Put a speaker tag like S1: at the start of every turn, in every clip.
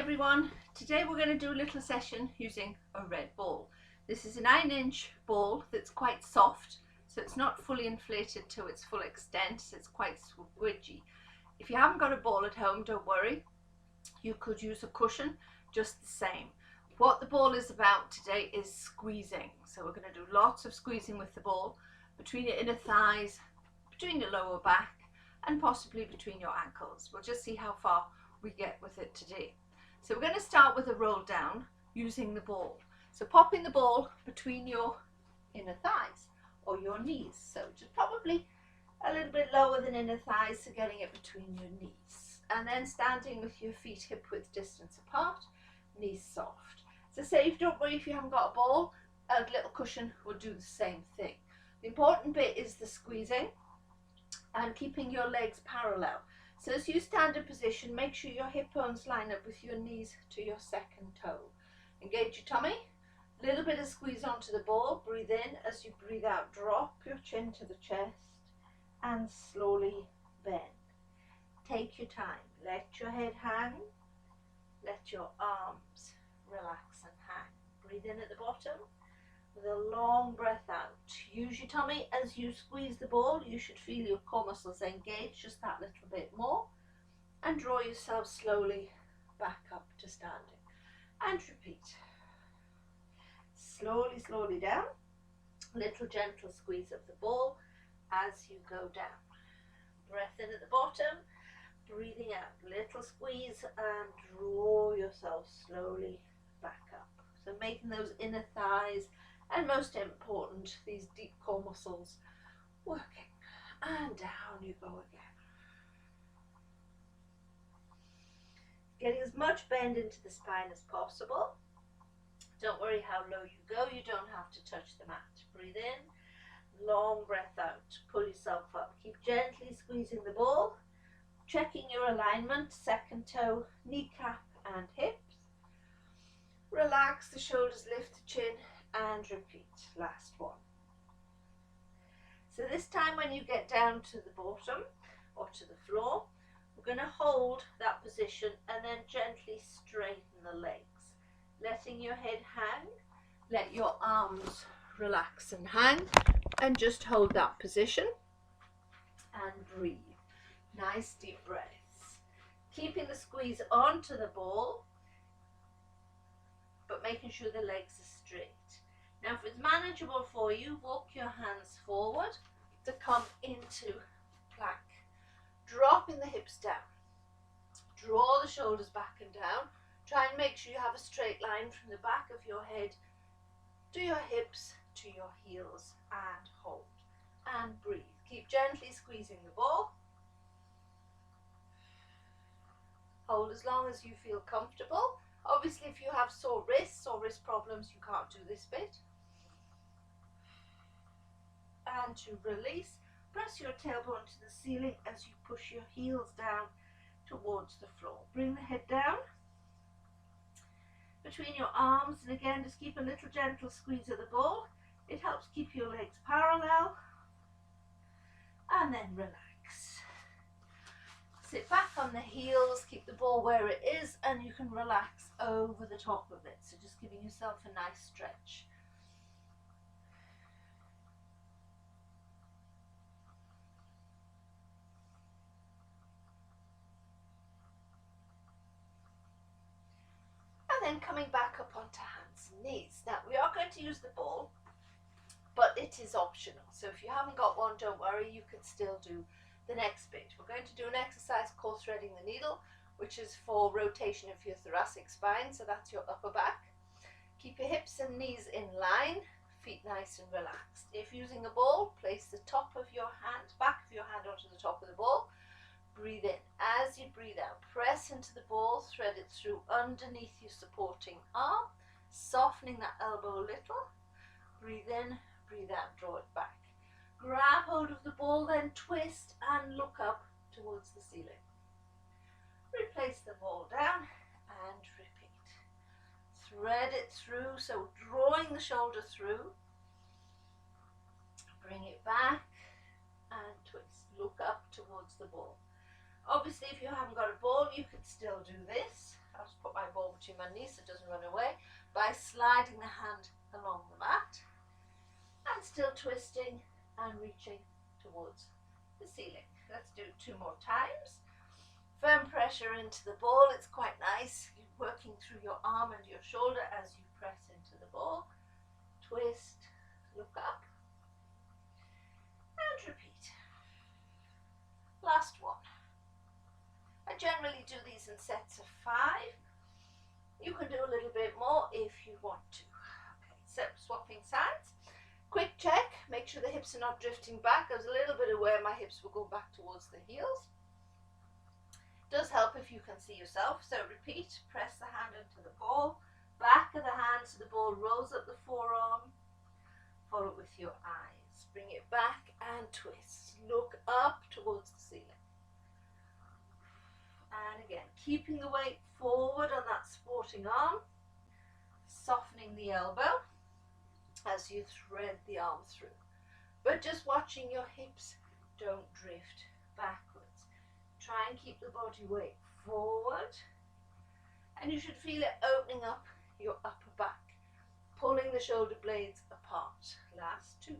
S1: everyone, today we're going to do a little session using a red ball. This is a 9-inch ball that's quite soft, so it's not fully inflated to its full extent, so it's quite squidgy. If you haven't got a ball at home, don't worry, you could use a cushion just the same. What the ball is about today is squeezing, so we're going to do lots of squeezing with the ball between your inner thighs, between your lower back and possibly between your ankles. We'll just see how far we get with it today. So we're going to start with a roll down using the ball. So popping the ball between your inner thighs or your knees. So just probably a little bit lower than inner thighs, so getting it between your knees. And then standing with your feet hip width distance apart, knees soft. So safe, don't worry if you haven't got a ball, a little cushion will do the same thing. The important bit is the squeezing and keeping your legs parallel. So as you stand in position, make sure your hip bones line up with your knees to your second toe. Engage your tummy, a little bit of squeeze onto the ball, breathe in. As you breathe out, drop your chin to the chest and slowly bend. Take your time, let your head hang, let your arms relax and hang. Breathe in at the bottom with a long breath out. Use your tummy as you squeeze the ball. You should feel your core muscles engage just that little bit more, and draw yourself slowly back up to standing and repeat. Slowly down, little gentle squeeze of the ball as you go down. Breath in at the bottom, breathing out, little squeeze and draw yourself slowly back up. So making those inner thighs and most important, these deep core muscles working, and down you go again. Getting as much bend into the spine as possible. Don't worry how low you go, you don't have to touch the mat. Breathe in, long breath out, pull yourself up. Keep gently squeezing the ball, checking your alignment, second toe, kneecap and hips. Relax the shoulders, lift the chin and repeat. Last one. So this time when you get down to the bottom or to the floor, we're going to hold that position and then gently straighten the legs, letting your head hang, let your arms relax and hang, and just hold that position and breathe. Nice deep breaths, keeping the squeeze onto the ball but making sure the legs are straight. Now if it's manageable for you, walk your hands forward to come into plank. Dropping the hips down. Draw the shoulders back and down. Try and make sure you have a straight line from the back of your head to your hips to your heels, and hold and breathe. Keep gently squeezing the ball. Hold as long as you feel comfortable. Obviously if you have sore wrists or wrist problems, you can't do this bit. And to release, press your tailbone to the ceiling as you push your heels down towards the floor. Bring the head down between your arms, and again just keep a little gentle squeeze of the ball. It helps keep your legs parallel, and then relax. Sit back on the heels, keep the ball where it is, and you can relax over the top of it. So just giving yourself a nice stretch. And then coming back up onto hands and knees. Now we are going to use the ball, but it is optional. So if you haven't got one, don't worry, you can still do the next bit. We're going to do an exercise called threading the needle, which is for rotation of your thoracic spine, so that's your upper back. Keep your hips and knees in line, feet nice and relaxed. If using a ball, place the top of your hand, back of your hand onto the top of the ball. Breathe in. As you breathe out, press into the ball, thread it through underneath your supporting arm, softening that elbow a little. Breathe in, breathe out, draw it back. Grab hold of the ball, then twist and look up towards the ceiling. Replace the ball down and repeat. Thread it through, so drawing the shoulder through. Bring it back and twist. Look up towards the ball. Obviously if you haven't got a ball, you can still do this. I'll just put my ball knee so it doesn't run away, by sliding the hand along the mat and still twisting and reaching towards the ceiling. Let's do 2 more times. Firm pressure into the ball. It's quite nice. You're working through your arm and your shoulder as you press into the ball. Twist, look up, and repeat. Last one. I generally do these in sets of 5. You can do a little bit more if you want to. Okay, so swapping sides. Quick check, make sure the hips are not drifting back. I was a little bit aware my hips will go back towards the heels. Does help if you can see yourself. So repeat, press the hand into the ball, back of the hand so the ball rolls up the forearm. Follow it with your eyes. Bring it back and twist. Look up towards the ceiling. And again, keeping the weight forward on that supporting arm, softening the elbow as you thread the arm through. But just watching your hips don't drift backwards. Try and keep the body weight forward, and you should feel it opening up your upper back, pulling the shoulder blades apart. Last 2.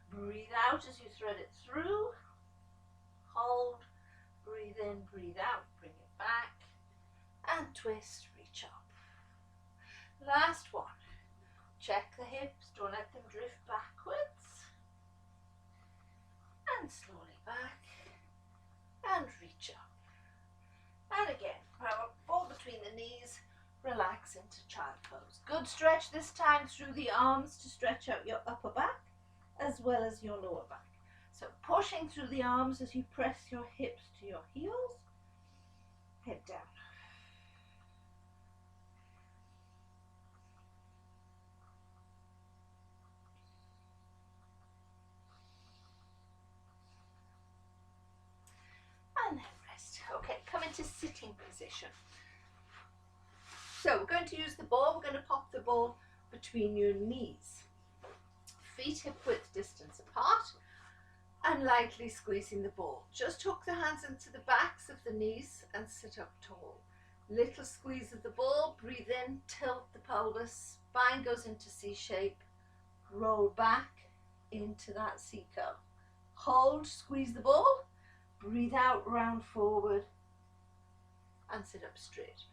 S1: Breathe out as you thread it through. Hold, breathe in, breathe out, bring it back, and twist, reach up. Last one. Check the hips, don't let them drift backwards. And slowly back. And reach up. And again, power ball between the knees, relax into child pose. Good stretch this time through the arms to stretch out your upper back as well as your lower back. So pushing through the arms as you press your hips to your heels, head down. And then rest. Okay, come into sitting position. So we're going to use the ball. We're going to pop the ball between your knees. Feet hip width distance apart and lightly squeezing the ball. Just hook the hands into the backs of the knees and sit up tall. Little squeeze of the ball. Breathe in, tilt the pelvis. Spine goes into C shape. Roll back into that C curl. Hold, squeeze the ball. Breathe out, round forward, and sit up straight.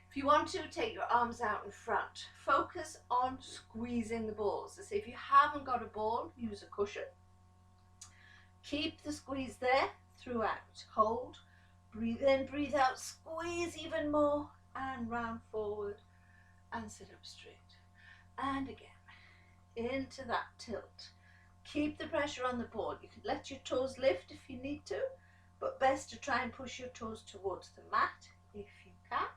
S1: If you want to, take your arms out in front. Focus on squeezing the balls. As if you haven't got a ball, use a cushion. Keep the squeeze there throughout. Hold, breathe in, breathe out, squeeze even more, and round forward, and sit up straight. And again, into that tilt. Keep the pressure on the ball. You can let your toes lift if you need to, but best to try and push your toes towards the mat if you can.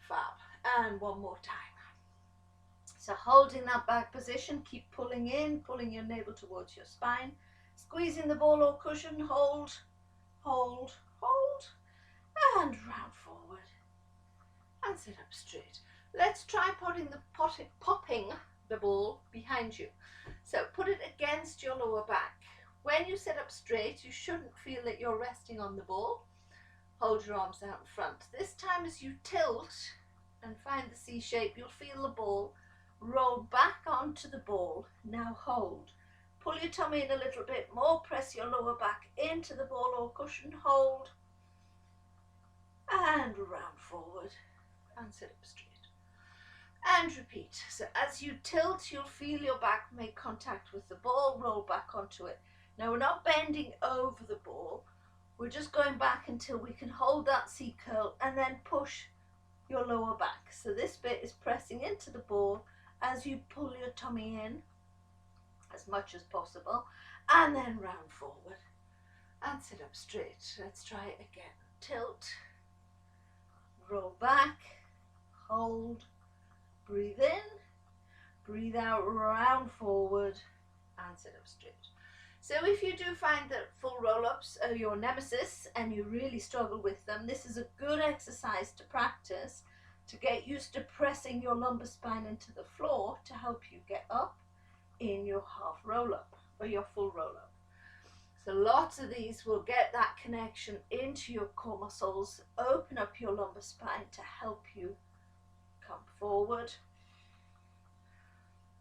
S1: Fab. And one more time. So holding that back position, keep pulling in, pulling your navel towards your spine, squeezing the ball or cushion, hold, hold, hold, and round forward, and sit up straight. Let's try popping the ball behind you. So put it against your lower back. When you sit up straight, you shouldn't feel that you're resting on the ball. Hold your arms out in front. This time as you tilt and find the C shape, you'll feel the ball roll back onto the ball. Now hold. Pull your tummy in a little bit more. Press your lower back into the ball or cushion. Hold. And round forward and sit up straight. And repeat. So as you tilt, you'll feel your back make contact with the ball, roll back onto it. Now we're not bending over the ball, we're just going back until we can hold that C curl and then push your lower back. So this bit is pressing into the ball as you pull your tummy in as much as possible, and then round forward and sit up straight. Let's try it again. Tilt, roll back, hold, breathe in, breathe out, round forward, and sit up straight. So if you do find that full roll-ups are your nemesis and you really struggle with them, this is a good exercise to practice to get used to pressing your lumbar spine into the floor to help you get up in your half roll-up or your full roll-up. So lots of these will get that connection into your core muscles, open up your lumbar spine to help you come forward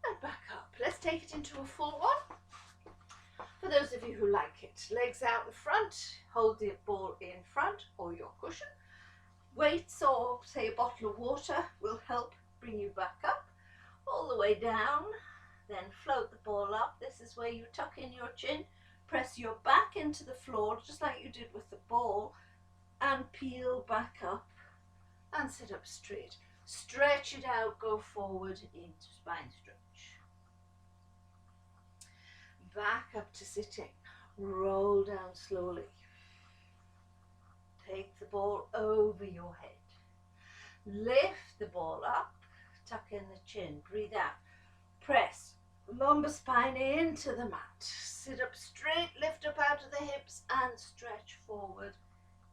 S1: and back up. Let's take it into a full one. For those of you who like it, legs out in front, hold the ball in front or your cushion. Weights or say a bottle of water will help bring you back up, all the way down, then float the ball up. This is where you tuck in your chin, press your back into the floor just like you did with the ball, and peel back up and sit up straight. Stretch it out, go forward into spine stretch. Back up to sitting, roll down slowly. Take the ball over your head. Lift the ball up, tuck in the chin, breathe out. Press lumbar spine into the mat. Sit up straight, lift up out of the hips and stretch forward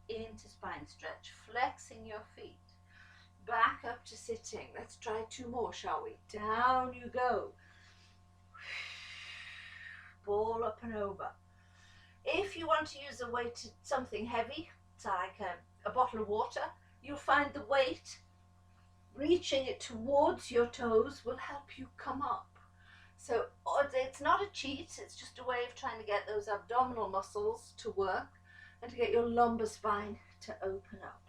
S1: into spine stretch, flexing your feet. Back up to sitting. Let's try 2 more, shall we? Down you go. Ball up and over. If you want to use a weight, something heavy, so like a bottle of water, you'll find the weight, reaching it towards your toes will help you come up. So it's not a cheat, it's just a way of trying to get those abdominal muscles to work and to get your lumbar spine to open up.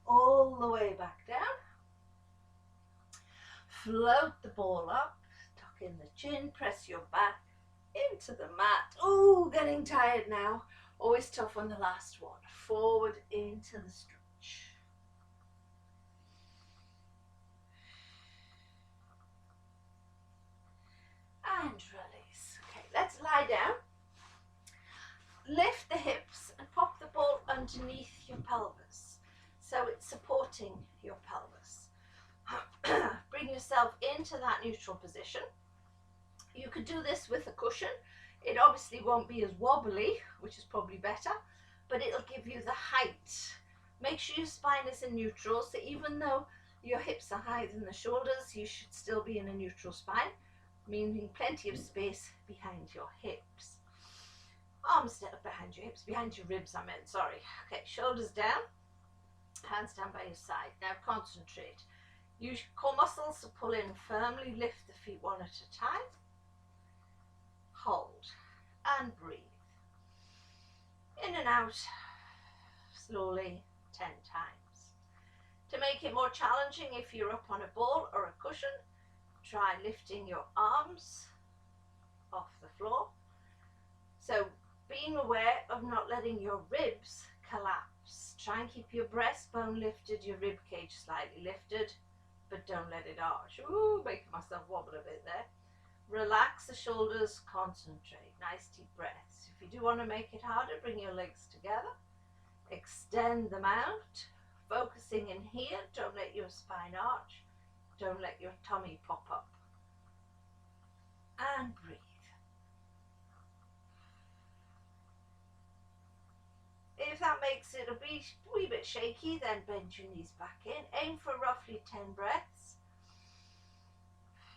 S1: All the way back down. Float the ball up, tuck in the chin, press your back into the mat. Oh, getting tired now. Always tough on the last one. Forward into the stretch. And release. Okay, let's lie down. Lift the hips and pop the ball underneath your pelvis, so it's supporting your pelvis. Bring yourself into that neutral position. You could do this with a cushion. It obviously won't be as wobbly, which is probably better, but it'll give you the height. Make sure your spine is in neutral, so even though your hips are higher than the shoulders, you should still be in a neutral spine, meaning plenty of space behind your hips. Arms down behind your hips, behind your ribs I meant, sorry. Okay, shoulders down, hands down by your side. Now concentrate. Use your core muscles to pull in firmly, lift the feet one at a time. Hold and breathe. In and out, slowly 10 times. To make it more challenging, if you're up on a ball or a cushion, try lifting your arms off the floor. So being aware of not letting your ribs collapse. Try and keep your breastbone lifted, your rib cage slightly lifted, but don't let it arch. Ooh, making myself wobble a bit there. Relax the shoulders, concentrate. Nice deep breaths. If you do want to make it harder, bring your legs together. Extend them out. Focusing in here. Don't let your spine arch. Don't let your tummy pop up. And breathe. If that makes it a wee bit shaky, then bend your knees back in. Aim for roughly 10 breaths.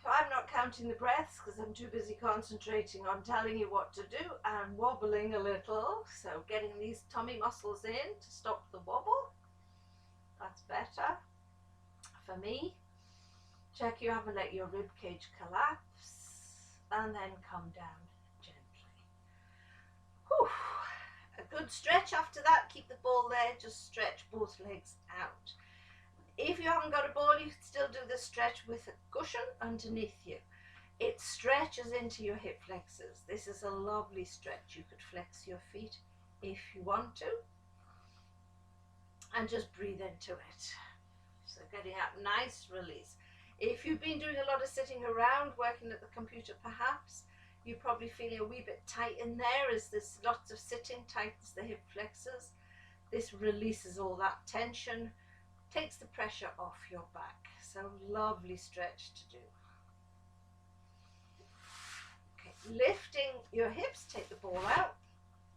S1: I'm not counting the breaths because I'm too busy concentrating on telling you what to do and wobbling a little. So getting these tummy muscles in to stop the wobble. That's better for me. Check you haven't let your rib cage collapse and then come down gently. Whew. A good stretch after that. Keep the ball there. Just stretch both legs out. If you haven't got a ball, you can still do this stretch with a cushion underneath you. It stretches into your hip flexors. This is a lovely stretch. You could flex your feet if you want to. And just breathe into it. So getting out, nice release. If you've been doing a lot of sitting around, working at the computer perhaps, you're probably feeling a wee bit tight in there as there's lots of sitting, tightens the hip flexors. This releases all that tension, takes the pressure off your back. So lovely stretch to do. Okay, lifting your hips, take the ball out,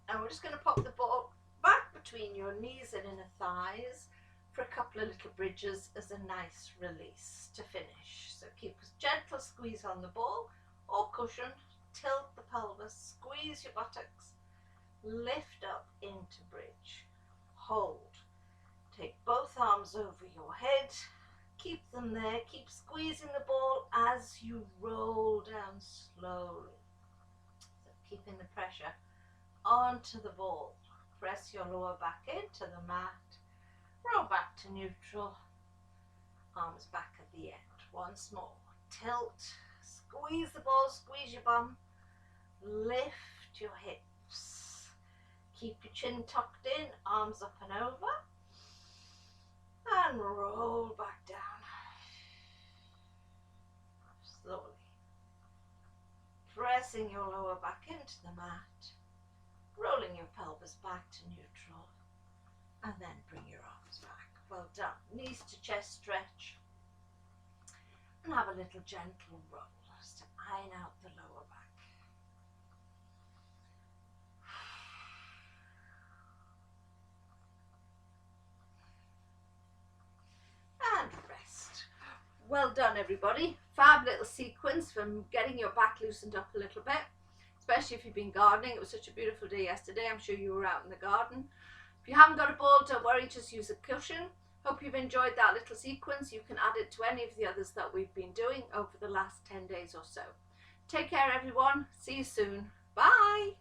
S1: and we're just going to pop the ball back between your knees and inner thighs for a couple of little bridges as a nice release to finish. So keep a gentle squeeze on the ball or cushion, tilt the pelvis, squeeze your buttocks, lift up into bridge, hold. Take both arms over your head, keep them there, keep squeezing the ball as you roll down slowly. So keeping the pressure onto the ball. Press your lower back into the mat, roll back to neutral, arms back at the end. Once more, tilt, squeeze the ball, squeeze your bum, lift your hips, keep your chin tucked in, arms up and over, and roll back down, slowly, pressing your lower back into the mat, rolling your pelvis back to neutral, and then bring your arms back. Well done. Knees to chest stretch, and have a little gentle roll just to iron out the lower back. And rest. Well done, everybody. Fab little sequence from getting your back loosened up a little bit, especially if you've been gardening. It was such a beautiful day yesterday. I'm sure you were out in the garden. If you haven't got a ball, don't worry, just use a cushion. Hope you've enjoyed that little sequence. You can add it to any of the others that we've been doing over the last 10 days or so. Take care, everyone. See you soon. Bye.